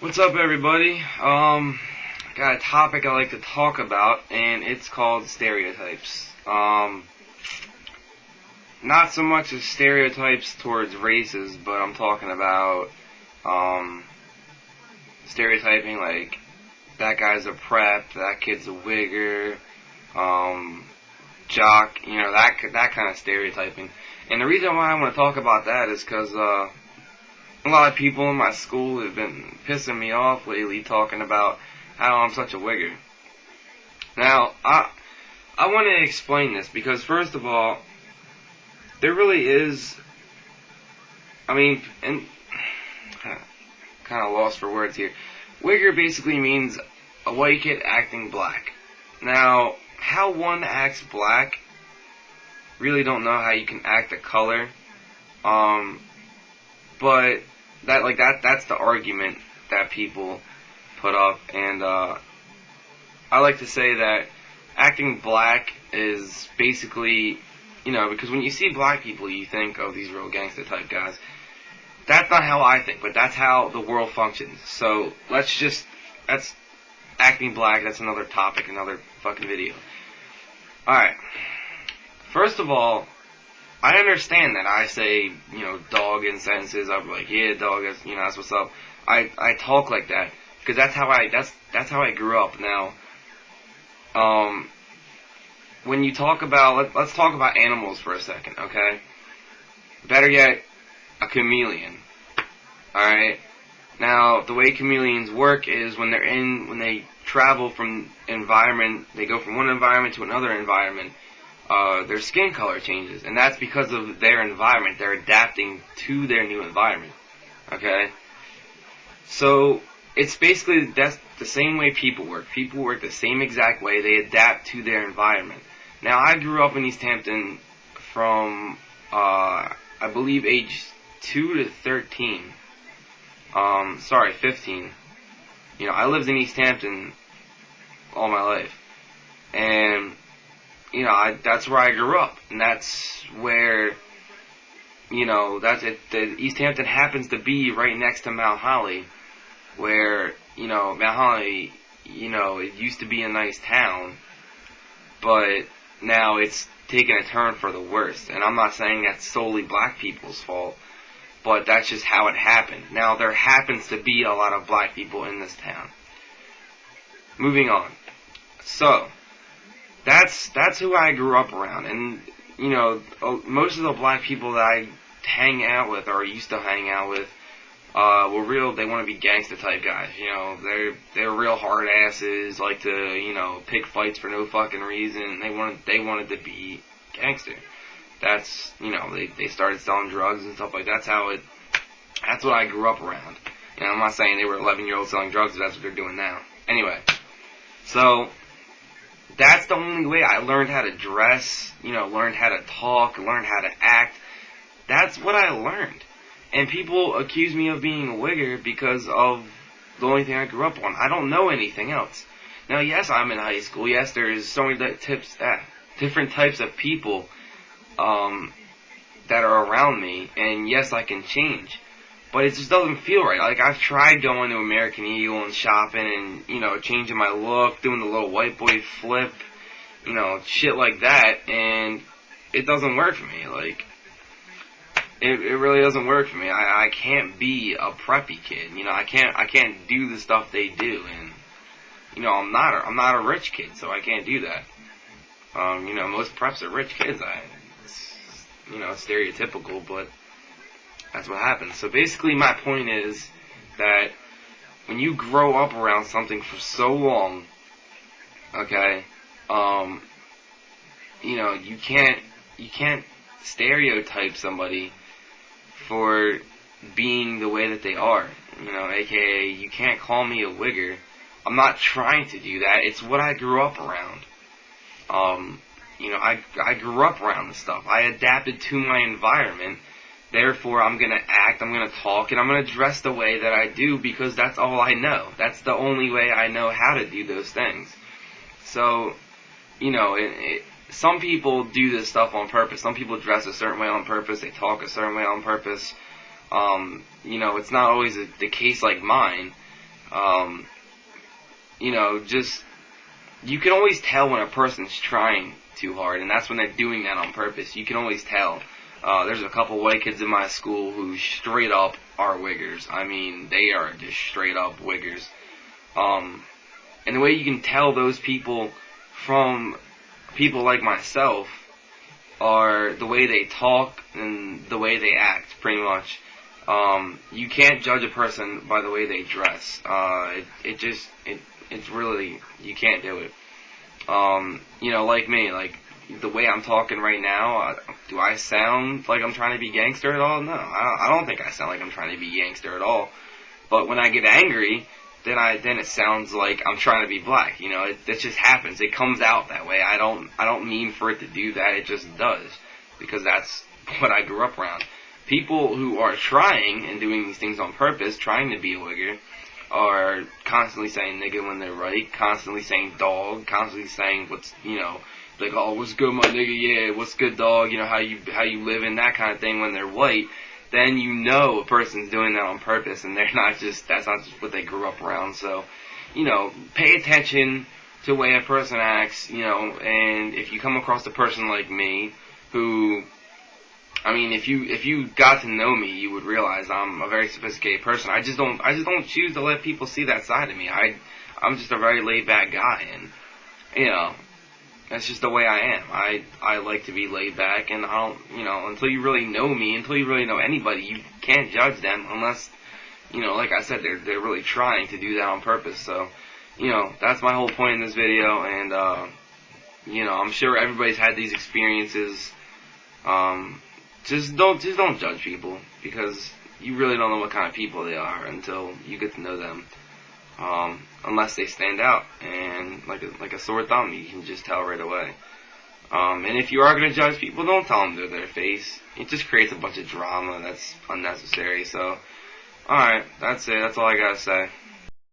What's up, everybody? Got a topic I like to talk about, and it's called stereotypes. Not so much as stereotypes towards races, but I'm talking about, stereotyping like, that guy's a prep, that kid's a wigger, jock, that kind of stereotyping. And the reason why I want to talk about that is because, a lot of people in my school have been pissing me off lately talking about how I'm such a wigger. Now, I want to explain this because, first of all, there really is, and kind of lost for words here. Wigger basically means a white kid acting black. Now, how one acts black, really don't know how you can act a color. But that's the argument that people put up, and I like to say that acting black is basically, because when you see black people, you think of these real gangster type guys. That's not how I think, but that's how the world functions. So that's acting black. That's another topic, another fucking video. Alright. First of all, I understand that I say, dog in sentences. I'm like, yeah, dog, that's what's up. I talk like that because that's how I grew up. Now, when you talk about, let's talk about animals for a second, okay? Better yet, a chameleon. All right. Now, the way chameleons work is when they travel from environment, they go from one environment to another environment. Their skin color changes, and that's because of their environment. They're adapting to their new environment. Okay? So, it's basically, that's the same way people work. People work the same exact way. They adapt to their environment. Now, I grew up in East Hampton from, I believe, age 2 to 13. 15. I lived in East Hampton all my life. And that's where I grew up, and that's where, that's it. The East Hampton happens to be right next to Mount Holly, where, Mount Holly, it used to be a nice town, but now it's taken a turn for the worst. And I'm not saying that's solely black people's fault, but that's just how it happened. Now, there happens to be a lot of black people in this town. Moving on. So, that's who I grew up around, and most of the black people that I hang out with or used to hang out with they want to be gangster type guys. They're real hard asses, like to pick fights for no fucking reason. They wanted to be gangster. That's they started selling drugs and stuff like that. That's what I grew up around. I'm not saying they were 11-year-olds selling drugs, but that's what they're doing now. Anyway, so that's the only way I learned how to dress, learned how to talk, learned how to act. That's what I learned. And people accuse me of being a wigger because of the only thing I grew up on. I don't know anything else. Now, yes, I'm in high school. Yes, there's so many different types of people that are around me. And yes, I can change. But it just doesn't feel right. Like, I've tried going to American Eagle and shopping and, changing my look, doing the little white boy flip, shit like that, and it doesn't work for me. Like, it really doesn't work for me. I can't be a preppy kid. I can't do the stuff they do, and, I'm not a rich kid, so I can't do that. Most preps are rich kids. It's stereotypical, but that's what happens. So basically my point is that when you grow up around something for so long, okay, you can't stereotype somebody for being the way that they are. AKA you can't call me a wigger. I'm not trying to do that. It's what I grew up around. I grew up around this stuff. I adapted to my environment. Therefore, I'm going to act, I'm going to talk, and I'm going to dress the way that I do because that's all I know. That's the only way I know how to do those things. So, some people do this stuff on purpose. Some people dress a certain way on purpose. They talk a certain way on purpose. It's not always the case like mine. Um, just, you can always tell when a person's trying too hard, and that's when they're doing that on purpose. You can always tell. There's a couple white kids in my school who straight up are Wiggers. I mean, they are just straight up Wiggers. And the way you can tell those people from people like myself are the way they talk and the way they act, pretty much. You can't judge a person by the way they dress. It's really, you can't do it. Like me, like the way I'm talking right now, do I sound like I'm trying to be gangster at all? No, I don't think I sound like I'm trying to be gangster at all. But when I get angry, then it sounds like I'm trying to be black. It just happens. It comes out that way. I don't mean for it to do that. It just does, because that's what I grew up around. People who are trying and doing these things on purpose, trying to be a wigger, are constantly saying nigga when they're right, constantly saying dog, constantly saying like, oh, what's good, my nigga, yeah, what's good, dog, how you living, that kind of thing when they're white. Then a person's doing that on purpose, and that's not just what they grew up around. So, pay attention to the way a person acts, and if you come across a person like me, who, I mean, if you got to know me, you would realize I'm a very sophisticated person. I just don't choose to let people see that side of me. I'm just a very laid back guy, and that's just the way I am. I like to be laid back, and I don't, until you really know me, until you really know anybody, you can't judge them unless, like I said, they're really trying to do that on purpose. So, that's my whole point in this video, and I'm sure everybody's had these experiences. Just don't judge people, because you really don't know what kind of people they are until you get to know them. Unless they stand out, and like a sore thumb, you can just tell right away. And if you are going to judge people, don't tell them to their face. It just creates a bunch of drama that's unnecessary. So, alright, that's it. That's all I gotta say.